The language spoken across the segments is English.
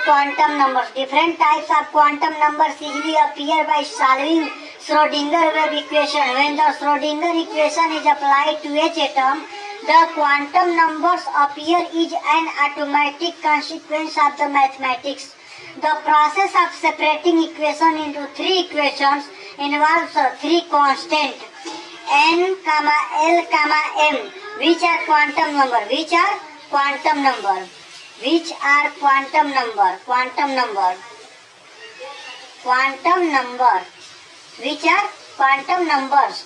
quantum numbers. Different types of quantum numbers easily appear by solving Schrodinger wave equation. When the Schrodinger equation is applied to each atom, the quantum numbers appear is an automatic consequence of the mathematics. The process of separating equation into three equations involves three constants n, l, m, which are quantum number. Which are quantum number? Which are quantum number? Quantum number. Quantum number. Which are quantum numbers?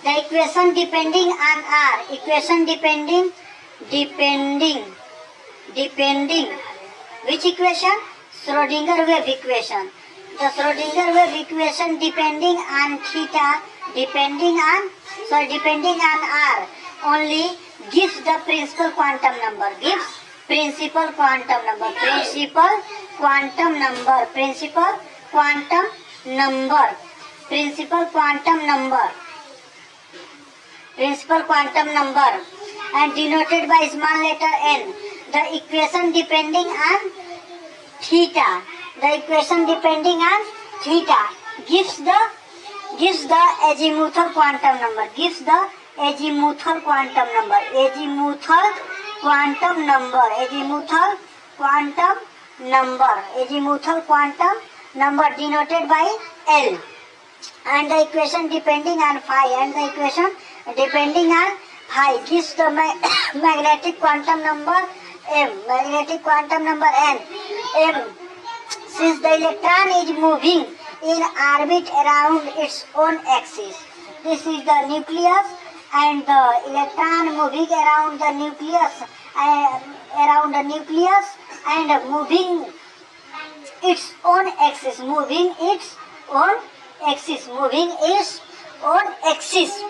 The equation depending on R. Equation depending. Which equation? Schrodinger wave equation. The Schrodinger wave equation depending on theta, depending on R only gives the principal quantum number. Gives principal quantum number. Principal quantum number. Principal quantum number. Principal quantum number. Principal quantum number and denoted by small letter n. The equation depending on theta. The equation depending on theta gives the azimuthal quantum number. Gives the azimuthal quantum number. Azimuthal quantum number. Azimuthal quantum number. Azimuthal quantum number denoted by L. And the equation depending on phi. And the equation depending on phi gives the magnetic quantum number M. Magnetic quantum number N. M. Since the electron is moving in orbit around its own axis. This is the nucleus and the electron moving around the nucleus and moving its own axis. Moving its own axis. Moving its own axis.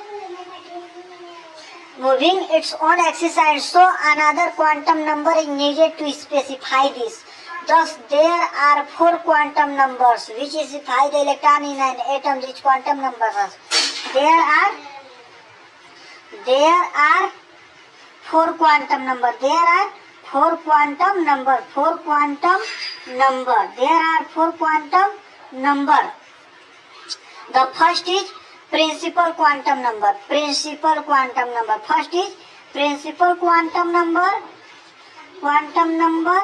Moving its own axis, and so another quantum number is needed to specify this. Thus, there are four quantum numbers which specify the electron in an atom. Which quantum numbers are? There are four quantum number. There are four quantum number. Four quantum number. There are four quantum number. The first is principal quantum number. Principal quantum number. First is principal quantum number. Quantum number.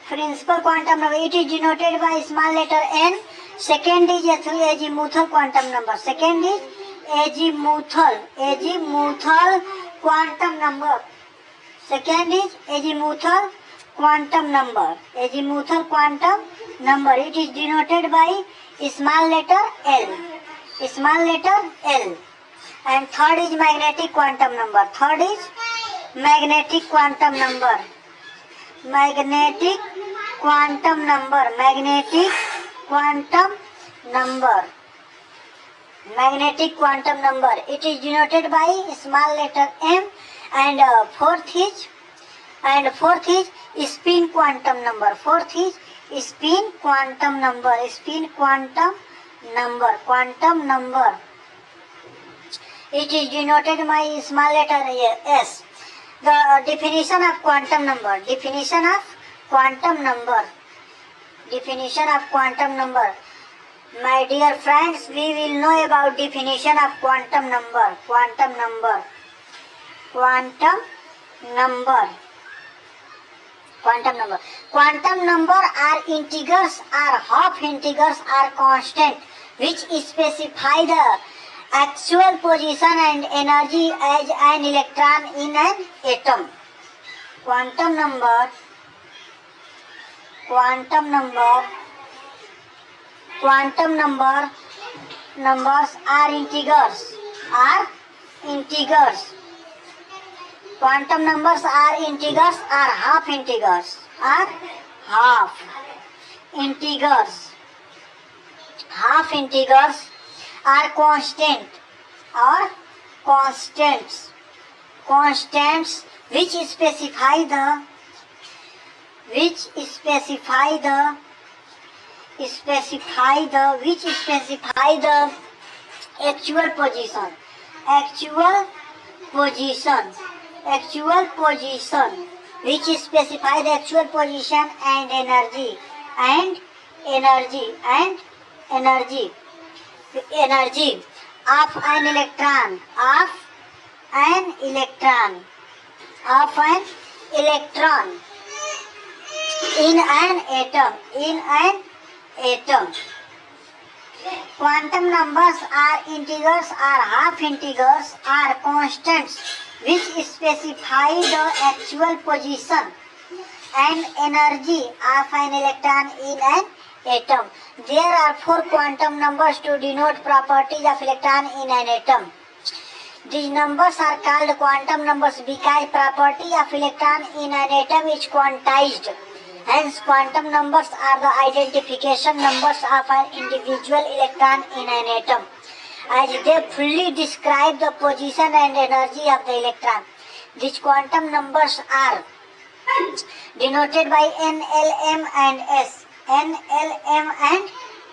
Principal quantum number. It is denoted by small letter n. Second is azimuthal quantum number. Second is azimuthal quantum number. Second is azimuthal quantum number. Azimuthal quantum number. It is denoted by small letter L. Small letter L. And third is magnetic quantum number. Third is magnetic quantum number. Magnetic quantum number. Magnetic quantum number. Magnetic quantum number. It is denoted by small letter m. And fourth is spin quantum number. Fourth is spin quantum number. Spin quantum number. Quantum number. It is denoted by small letter s. The definition of quantum number. Definition of quantum number. Definition of quantum number. My dear friends, we will know about definition of quantum number. Quantum number. Quantum number. Quantum number. Quantum number are integers, are half integers, are constant, which specify the actual position and energy as an electron in an atom. Quantum number. Quantum number. Quantum number. Numbers are integers. Are integers. Quantum numbers are integers, are half integers. Are half integers. Half integers are constant or constants. Constants which specify the actual position. Actual position which specify the actual position and energy and energy and energy energy of an electron of an electron in an atom. Quantum numbers are integers or half integers or constants which specify the actual position and energy of an electron in an atom. There are 4 quantum numbers to denote properties of electron in an atom. These numbers are called quantum numbers because property of electron in an atom is quantized. Hence, quantum numbers are the identification numbers of an individual electron in an atom, as they fully describe the position and energy of the electron. These quantum numbers are denoted by N, L, M and S. N, L, M and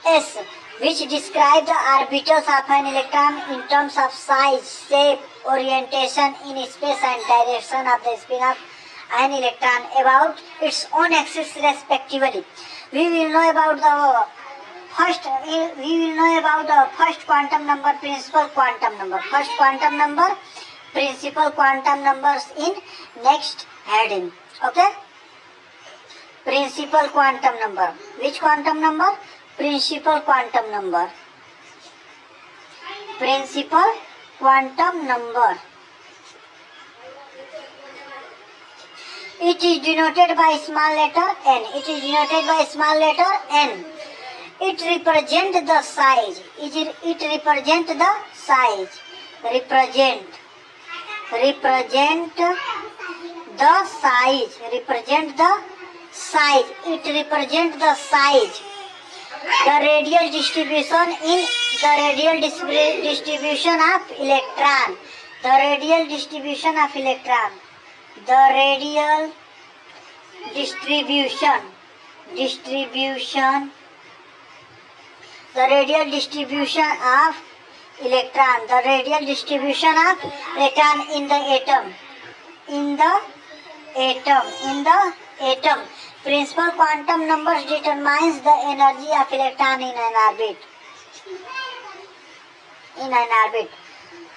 S, which describe the orbitals of an electron in terms of size, shape, orientation in space and direction of the spin of an electron about its own axis respectively. We will know about the first quantum number, principal quantum number. First quantum number, principal quantum numbers in next heading. Okay? Principal quantum number. Which quantum number? Principal quantum number. Principal quantum number. It is denoted by small letter n. It is denoted by small letter n. It represents the size. It represents the size. Represent the size. Represent the size. It represents the size. The radial distribution of electron. The radial distribution of electron. The radial distribution. The radial distribution of electron. The radial distribution of electron in the atom. In the atom. Principal quantum numbers determines the energy of electron in an orbit.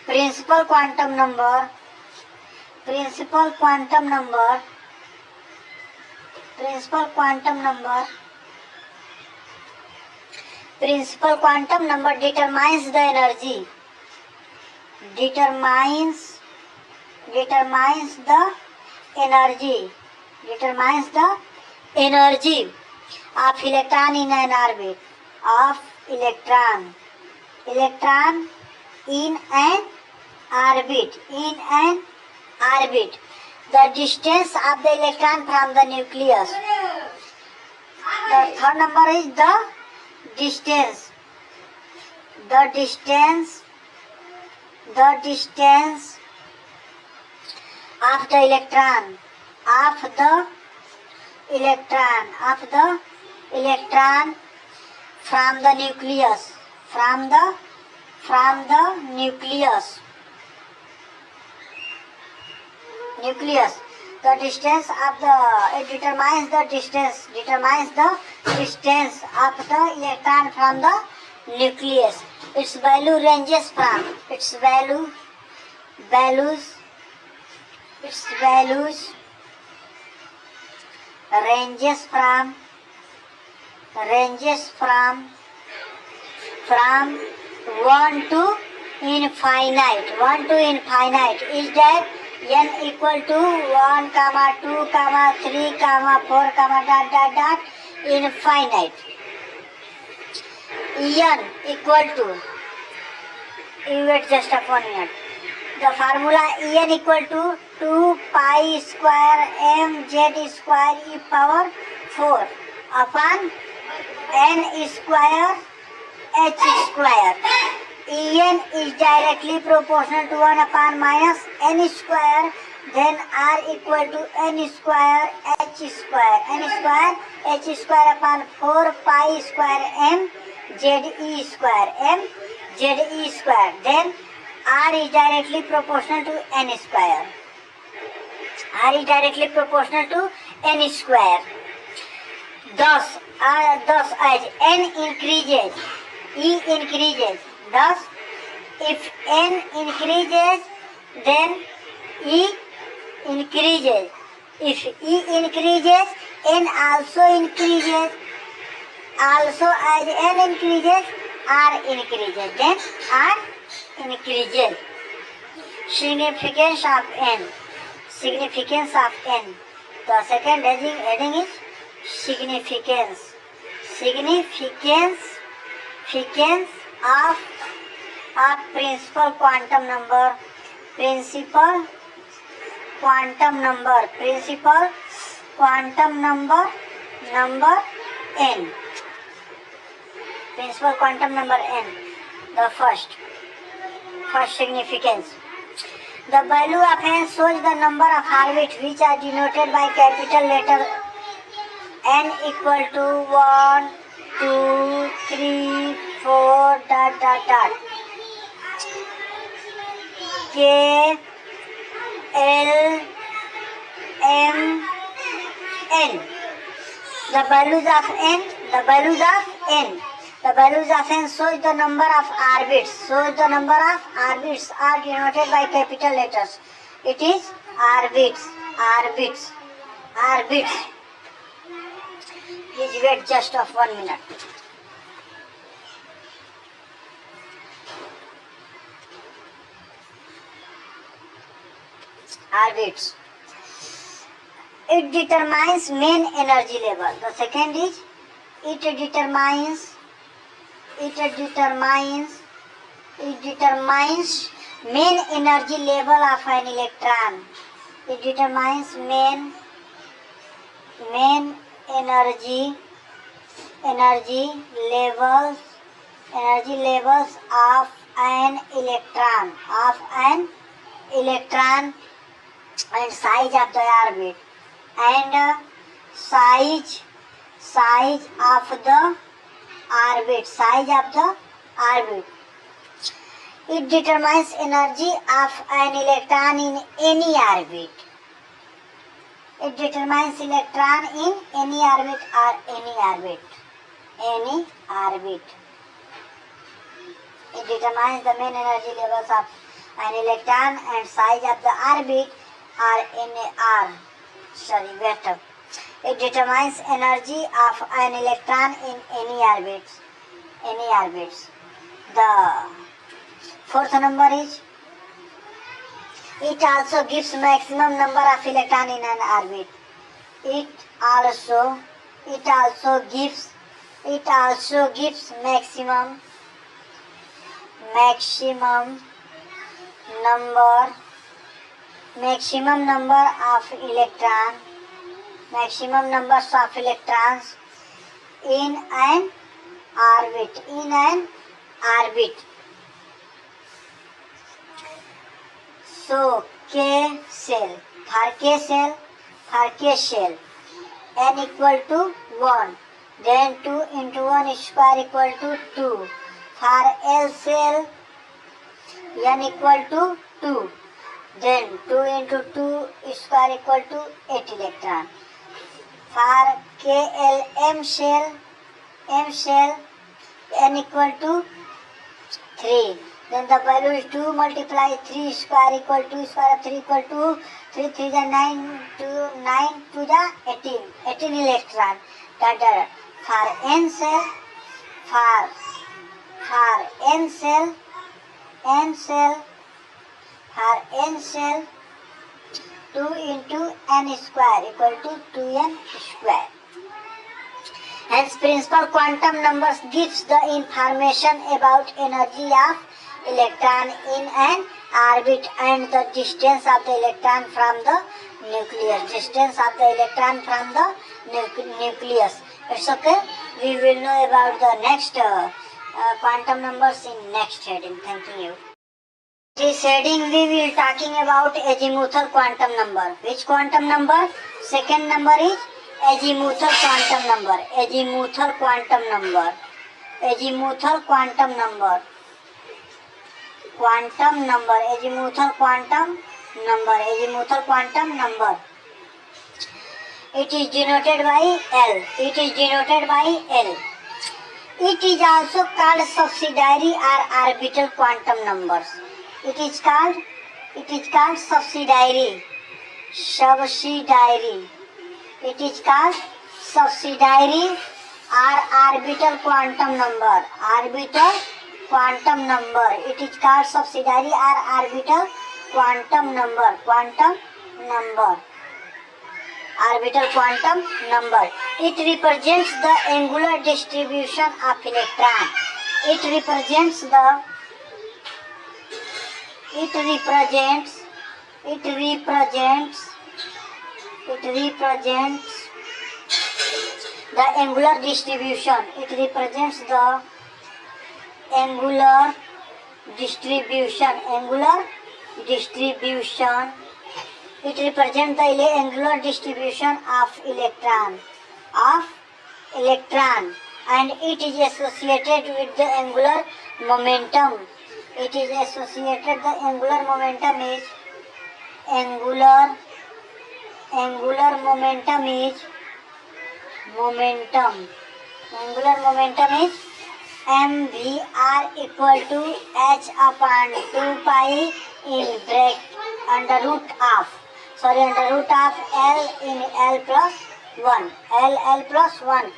Principal quantum number. Principal quantum number determines the energy. Determines the energy of electron in an orbit. Of electron in an orbit. The distance of the electron from the nucleus. The third number is the distance. The distance of the electron. From the nucleus. From the nucleus. The distance of it determines the distance of the electron from the nucleus. Its value ranges from from 1 to infinite. 1 to infinite is that n equal to 1, 2, 3, 4, dot, infinite. En equal to, you wait just a 1 minute. The formula En equal to 2 pi square mz square e power 4 upon n square h square. En is directly proportional to 1 upon minus n square, then r equal to n square h square. N square h square upon 4 pi square m z e square. Then r is directly proportional to n square. R is directly proportional to n square. Thus, as n increases, E increases. Thus, if n increases, then E increases. If E increases, n also increases. Also, as n increases, R increases. Then R increases. Significance of n. Significance of n. The second heading is significance. Significance of principal quantum number. Principal quantum number. Principal quantum number n. Principal quantum number n. The first significance. The value of n shows the number of orbits which are denoted by capital letter n equal to 1, 2, 3, 4, ... K, L, M, N. The values of n. The values of n shows the number of orbits. Shows the number of orbits are denoted by capital letters. It is orbits. Please wait just of 1 minute. Orbits. It determines main energy level. The second is it determines main energy level of an electron. It determines main energy levels of an electron and size of the orbit and size of the orbit. It determines energy of an electron in any orbit. It determines electron in any orbit or any orbit. It determines the main energy levels of an electron and size of the orbit It determines energy of an electron in any orbits. The fourth number is it also gives maximum number of electron in an orbit. It also gives maximum numbers of electrons in an orbit. So K shell, n equal to 1, then 2 into 1 square equal to 2. For L shell, n equal to 2, then 2 into 2 square equal to 8 electron. For KLM shell, n equal to 3. Then the value is 2 multiply 3 square equal to square of 3 equal to 3 3 is 9 2 9 to the 18 electron. That for N shell, for N shell 2 into n square equal to 2n square. Hence principal quantum numbers gives the information about energy of electron in an orbit and the distance of the electron from the nucleus. It's okay. We will know about the next quantum numbers in next heading. Thank you. This heading we will talking about azimuthal quantum number. Which quantum number? Second number is azimuthal quantum number. Azimuthal quantum number. Azimuthal quantum number. Azimuthal quantum number. It is denoted by L. It is denoted by L. It is also called subsidiary or orbital quantum numbers. It is called subsidiary. Subsidiary. It is called subsidiary or orbital quantum number. Orbital quantum number. It is called subsidiary or orbital quantum number. Quantum number. Orbital quantum number. It represents the angular distribution of electron. It represents the angular distribution. It represents the angular distribution. It represents the angular distribution of electron, and it is associated with the angular momentum. It is associated, the angular momentum is angular momentum is mvr equal to h upon 2 pi in under root of L in L plus 1.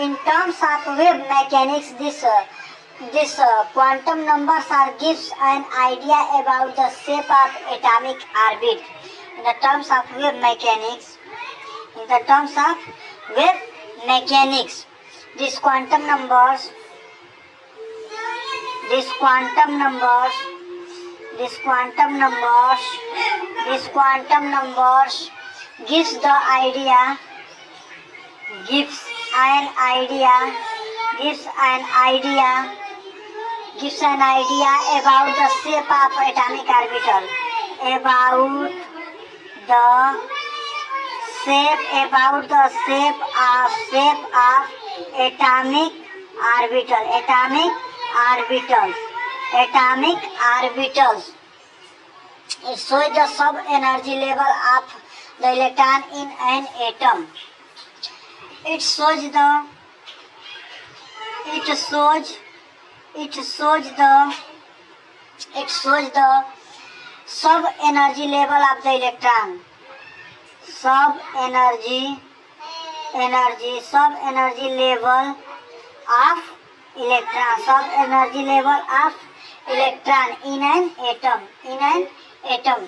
In terms of wave mechanics, this quantum numbers gives an idea about the shape of atomic orbit. In the terms of wave mechanics, these quantum numbers gives an idea about the shape of atomic orbital, about the shape of atomic orbitals. It shows the sub-energy level of the electron in an atom. It shows the sub-energy level of the electron. Sub-energy level of electron in an atom.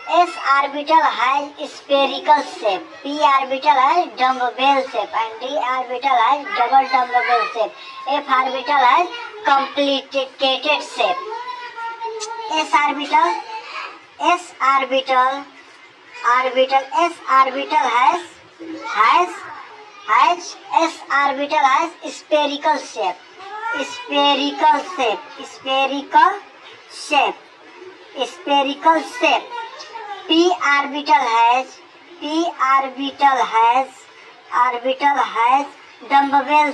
S orbital has spherical shape, p orbital has dumbbell shape, and d orbital has double dumbbell shape. F orbital has complicated shape. S orbital has spherical shape. P orbital has dumbbell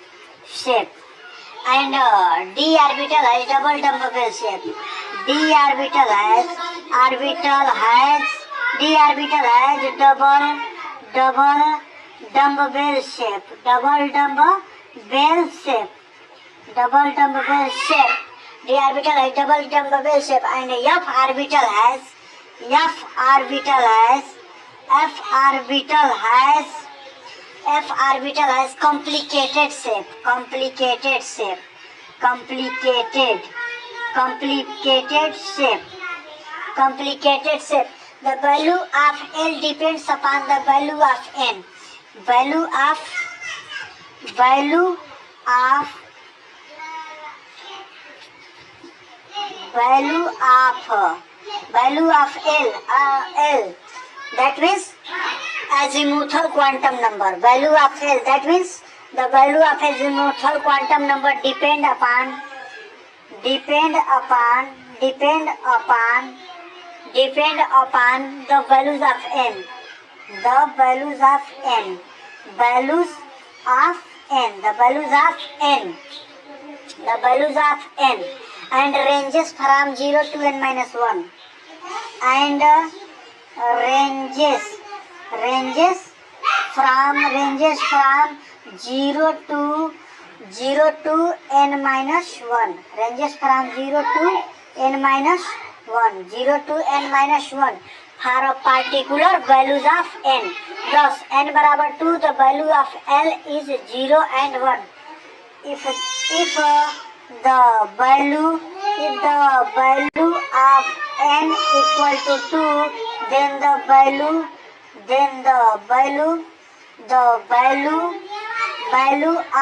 shape. And d orbital has double dumbbell shape. D orbital has double dumbbell shape. D orbital has double dumbbell shape, and F orbital has complicated shape. The value of L depends upon the value of N. Value of L, that means azimuthal quantum number. Value of L, that means the value of azimuthal quantum number depend upon the values of N. Values of n, the values of n, the values of n, and ranges from 0 to n minus 1, and ranges from 0 to n minus 1, ranges from 0 to n minus 1, 0 to n minus 1 for a particular values of n. Thus n बराबर 2, the value of L is 0 and 1. If the value of n equal to 2, then the value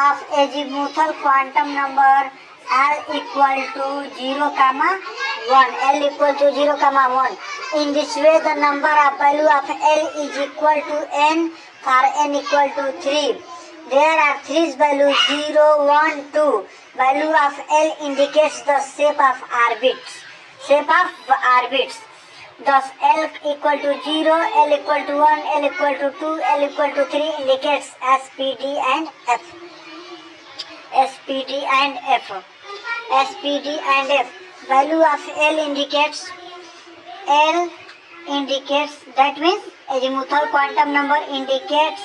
of azimuthal quantum number L equal to 0, 1. L equal to 0, 1. In this way, the number of value of L is equal to n for n equal to 3. There are three values 0, 1, 2. Value of L indicates the shape of orbits. Thus L equal to 0, L equal to 1, L equal to 2, L equal to 3 indicates SPD and F. Value of L indicates, that means azimuthal quantum number indicates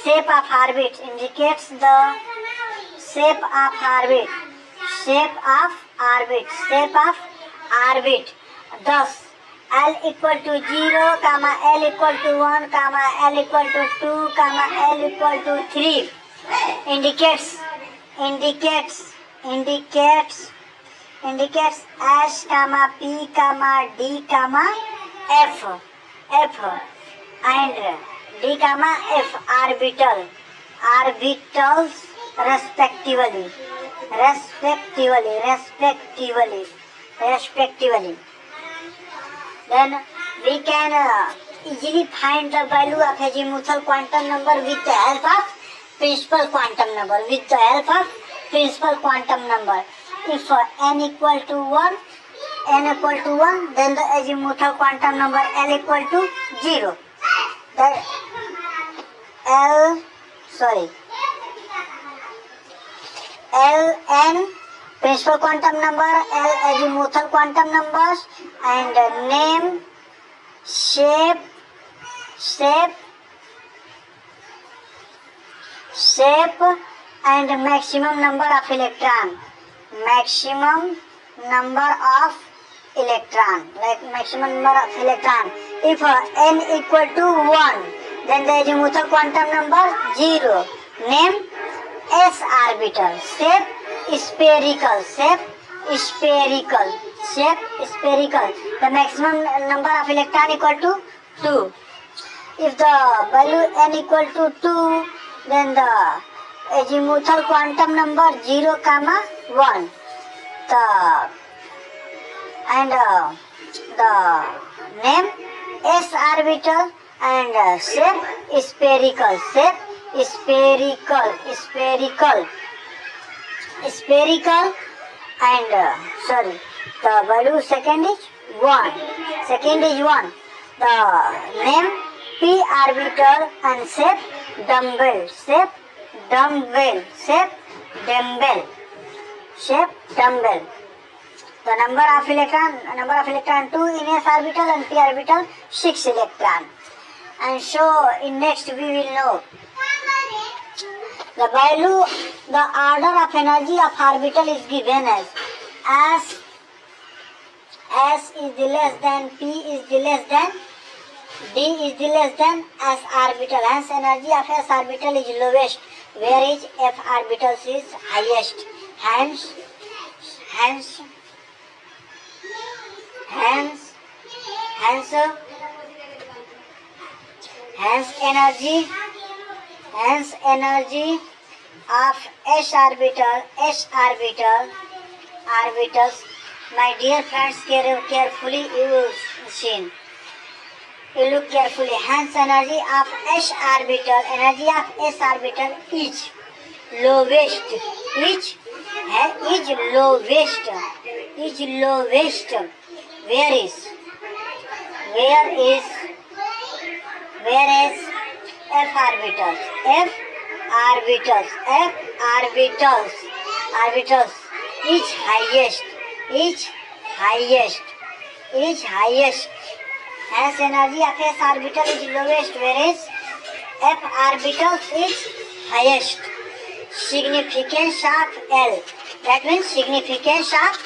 shape of orbit, indicates the shape of orbit. Thus L equal to 0, L equal to 1, L equal to 2, L equal to 3 indicates S, P, D, F, and D, F orbitals respectively. Then we can easily find the value of azimuthal quantum number with the help of principal quantum number. If n equal to 1, then the azimuthal quantum number L equal to 0. Ln principal quantum number, L azimuthal quantum numbers, and name, shape, and maximum number of electron. Like maximum number of electron. If n equal to 1, then the azimuthal quantum number 0. Name S orbital. Shape spherical. The maximum number of electron equal to 2. If the value n equal to 2, then the azimuthal quantum number 0, 1. The name S orbital and shape spherical. And the value second is 1. The name P orbital and shape dumbbell. The number of electron 2 in S orbital and P orbital 6 electron. And so in next we will know the value, the order of energy of orbital is given as S is the less than, P is the less than, D is the less than S orbital. Hence energy of S orbital is lowest, whereas F orbital is highest. Hence energy of S orbitals, my dear friends, carefully you will see. You look carefully. Hence energy of S orbital is lowest. Whereas F orbitals, F orbitals, F orbitals, orbitals is highest, is highest, is highest. Hence energy of S orbital is lowest, whereas F orbitals is highest. Significance of L, that means significance of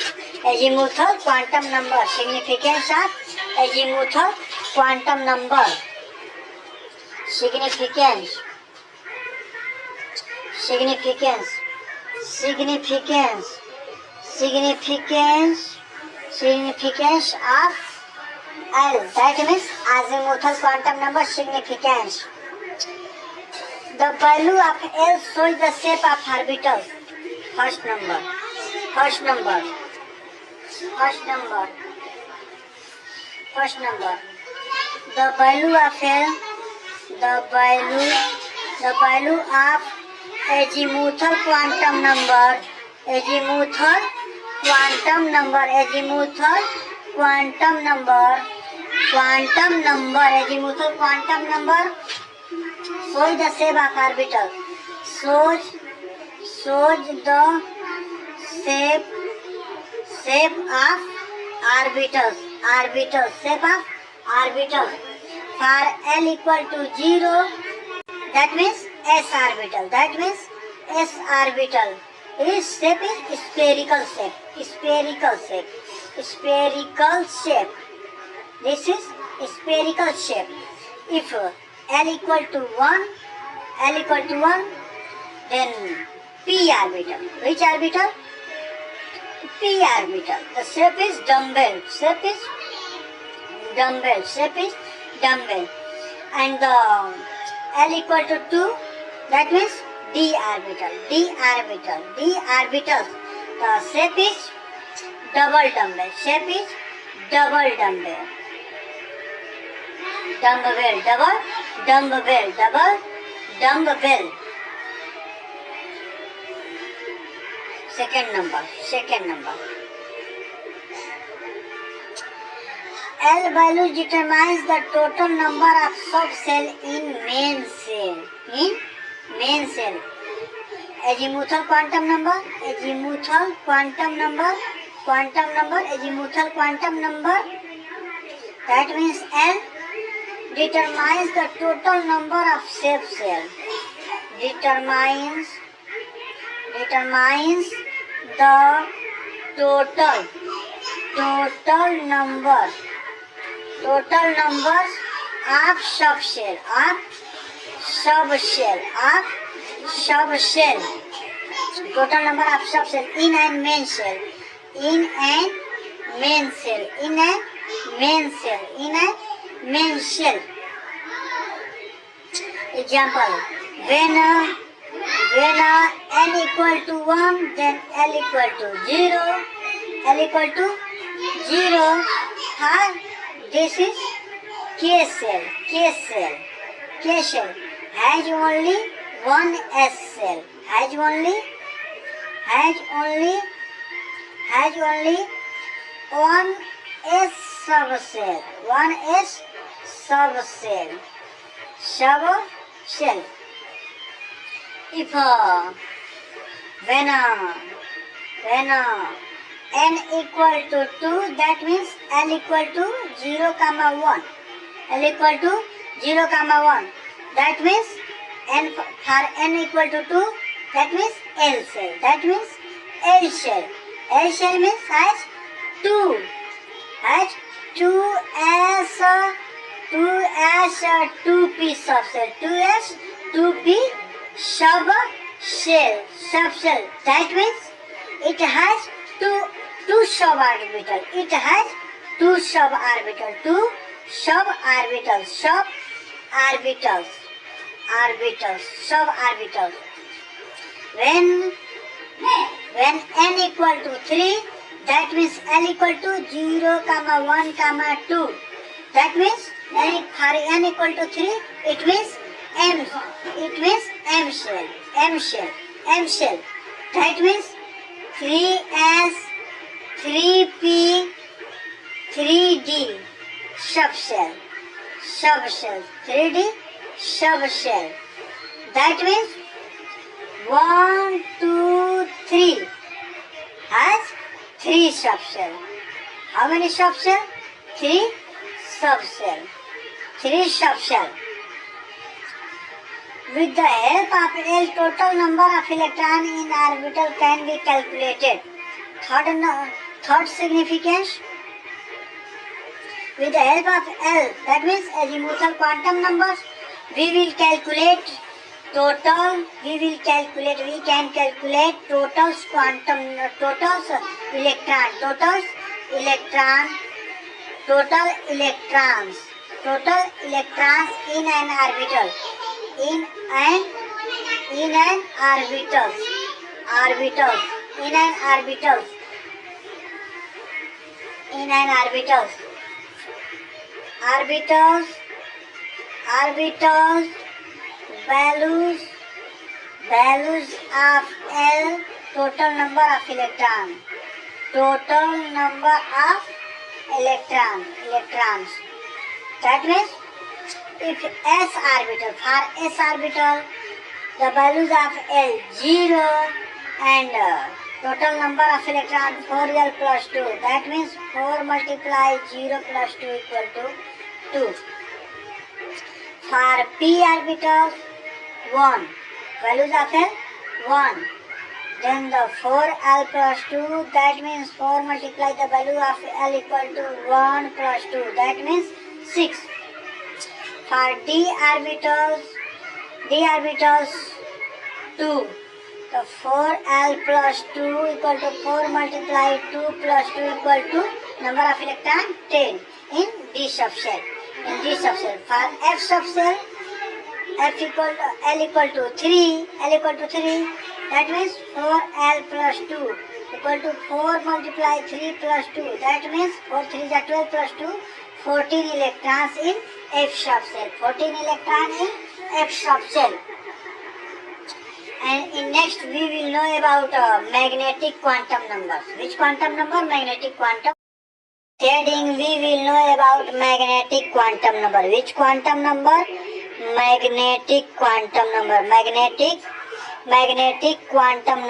azimuthal quantum number, significance of azimuthal quantum number, significance, significance, significance, significance, significance of L, that means azimuthal quantum number significance. The value of L shows the shape of orbitals. First number, first number, first number, first number. The value of L, the value of azimuthal quantum number, azimuthal quantum number, azimuthal quantum number, quantum number, azimuthal quantum number shows the shape of orbital, shows the shape of orbitals, orbitals, shape of orbitals. For L equal to 0, that means S orbital, that means S orbital. Its shape is spherical shape, spherical shape, spherical shape. This is spherical shape. If L equal to 1, L equal to 1, then P orbital. Which orbital? P orbital. The shape is dumbbell. Shape is dumbbell. Shape is dumbbell. And the L equal to 2, that means D orbital. D orbital. D orbital. The shape is double dumbbell. Shape is double dumbbell. Dumbbell, double, dumbbell, double, dumbbell. Second number, second number. L value determines the total number of subcell in main cell. In main cell. Azimuthal quantum number, azimuthal quantum number, quantum number, azimuthal quantum number. That means L determines the total number of safe cell. Determines the total numbers of subcell, total number of subcell in and main cell, in and main cell, in and main cell, in and main cell. Example, when n equal to 1, then L equal to 0, L equal to 0, this is K cell, K cell, K cell has only one S cell, has only one S subcell, one S subcell, subcell. If when n equal to 2, that means L equal to 0, 1. L equal to 0, 1. That means for n equal to 2, that means L cell. That means L cell. L cell means has 2 2p subcell, 2s 2p subcell. That means it has two suborbital. It has two suborbital. Two suborbitals. Suborbitals. When n equal to 3, that means L equal to 0, 1, 2. That means for n equal to 3, it means M cell. M cell. That means 3S, 3P, 3D subcell. 3D subshell. That means 1, 2, 3 has 3 subshell. How many subshell? 3 subshell. 3 subshell. With the help of L, total number of electrons in orbital can be calculated. Third significance. With the help of L, that means azimuthal quantum numbers, we can calculate totals electrons in an orbital. In an orbital. Values of L, total number of electrons. That means if S orbital, the values of L 0 and total number of electrons 4L plus 2. That means 4 multiply 0 plus 2 equal to 2. For P orbital 1, values of L 1. Then the 4L plus 2, that means 4 multiply the value of L equal to 1 plus 2, that means 6. For D orbitals 2, the 4L plus 2 equal to 4 multiply 2 plus 2 equal to number of electron 10 in D subshell. For F subshell, L equal to 3, that means 4L plus 2 equal to 4 multiply 3 plus 2, that means 4 3 are 12 plus 2, 14 electrons in F subshell. And in next we will know about magnetic quantum numbers. Which quantum number? Magnetic quantum. Heading we will know about magnetic quantum number. Which quantum number? Magnetic quantum number. Magnetic quantum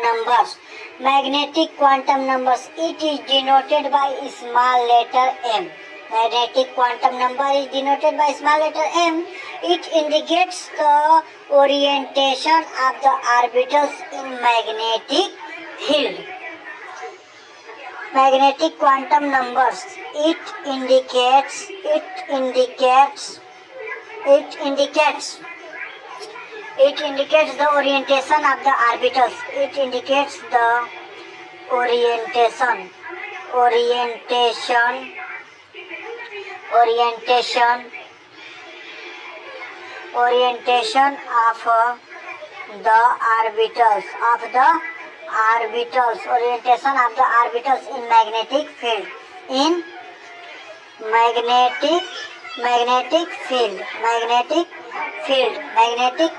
numbers. Magnetic quantum numbers. It is denoted by small letter m. Magnetic quantum number is denoted by small letter m. It indicates the orientation of the orbitals in magnetic field. Magnetic quantum numbers. It indicates the orientation of the orbitals. It indicates the orientation of the orbitals in magnetic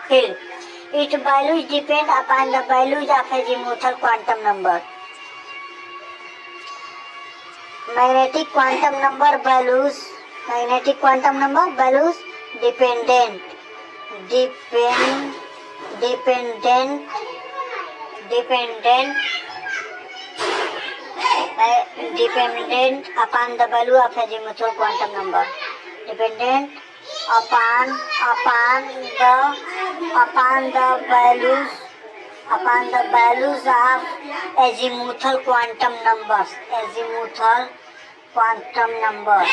field. Its values depend upon the values of azimuthal quantum number. Magnetic quantum number values dependent upon the value of azimuthal quantum number. Dependent upon the values of azimuthal quantum numbers. Azimuthal quantum number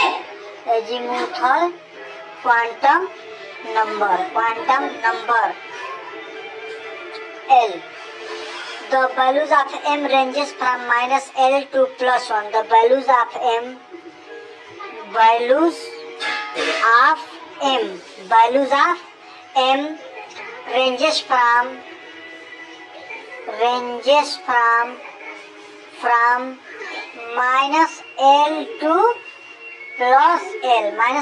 L. The values of m ranges from -L to +1. The values of m ranges from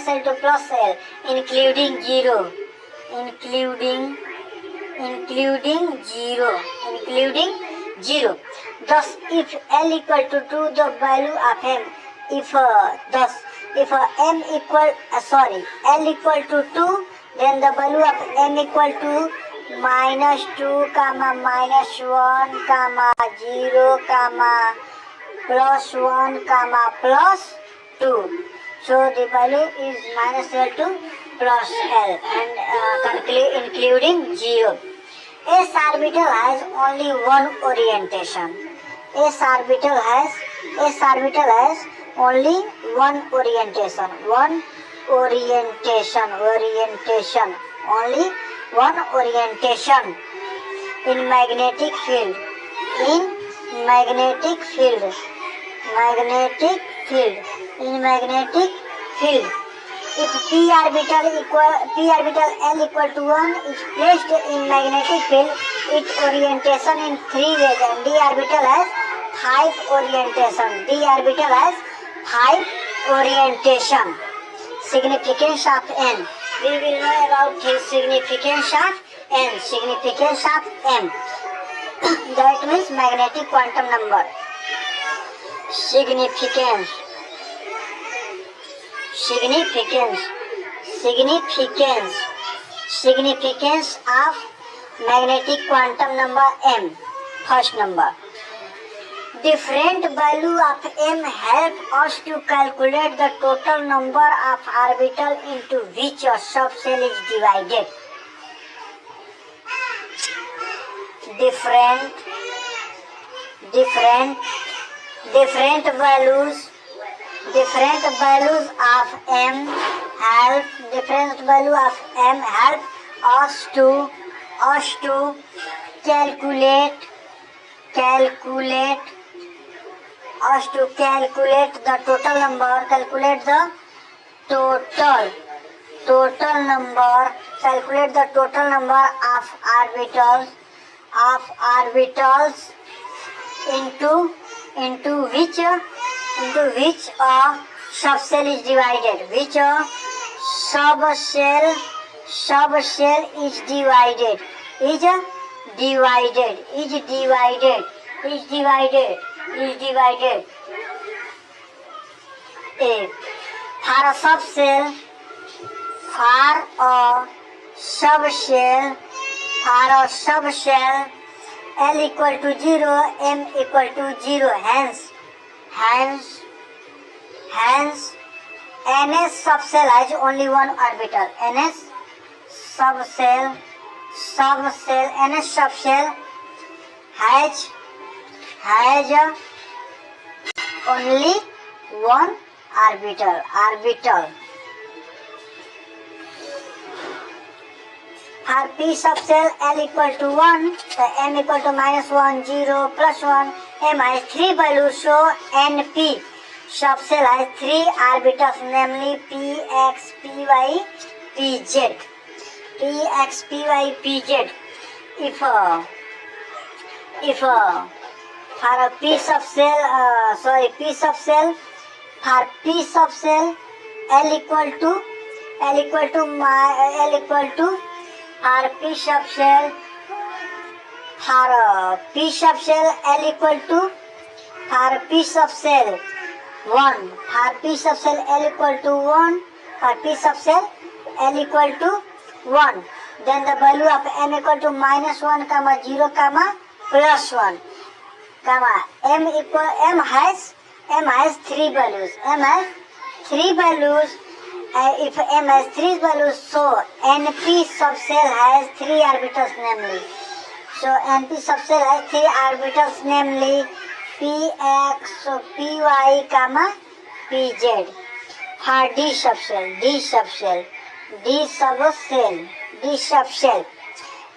-L to +L, including zero. Thus, if L equal to 2, the value of m if m equal L equal to 2, then the value of m equal to minus 2 comma minus 1 comma 0 comma plus 1 comma plus 2. So the value is minus L to plus L and including 0. S orbital has only one orientation. S orbital has only one orientation. Only one orientation in magnetic field. If p orbital L equal to 1 is placed in magnetic field, its orientation in 3 ways, and d orbital has 5 orientation. Significance of n. We will know about the significance of n. That means magnetic quantum number. Significance of magnetic quantum number m. First number. Different value of m help us to calculate the total number of orbital into which a subcell is divided. Different values of m help us to calculate the total number of orbitals into which a subcell is divided. For a subcell L equal to 0, m equal to 0. Hence, NS subcell has only one orbital. NS subcell has only one orbital. For p subcell L equal to 1, the m equal to minus 1, 0, plus 1, m has 3 values, so NP subcell has 3 orbitals, namely p, x, p, y, pz. If for a p subcell L equal to for p subcell L equal to 1, then the value of m equal to minus 1 comma 0 comma plus 1 comma m has 3 values. If m has 3 values, so NP subcell has 3 orbitals, namely. So NP subcell has 3 orbitals, namely px, py, comma pz. For D subcell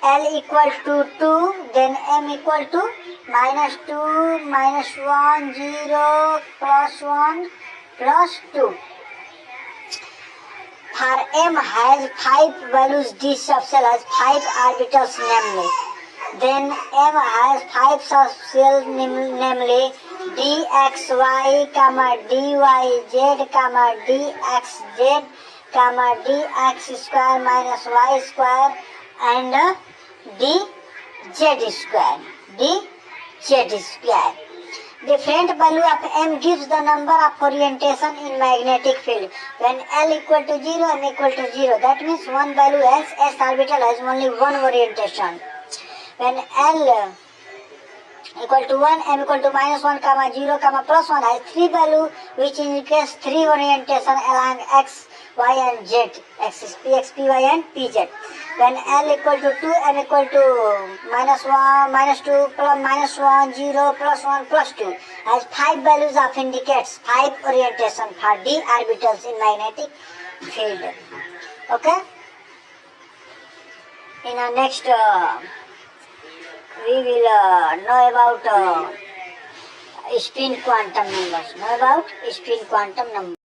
L equal to 2, then m equal to minus 2, minus 1, 0, plus 1, plus 2. For m has 5 values, D subcell has 5 orbitals, namely. Then m has 5 subcells, namely dxy, dyz, dxz, dx square minus y square, and dz square. Different value of m gives the number of orientation in magnetic field. When L equal to 0, m equal to 0. That means one value S orbital has only one orientation. When L equal to 1, m equal to minus 1, comma 0, comma plus 1 has three value which indicates three orientation along x, y and z, axis p, x, p, y and pz. When L equal to 2, m equal to minus 1, minus 2, plus minus 1, 0, plus 1, plus 2 has five values of indicates five orientation for d orbitals in magnetic field. Okay? In our next we will know about spin quantum numbers. Know about spin quantum numbers.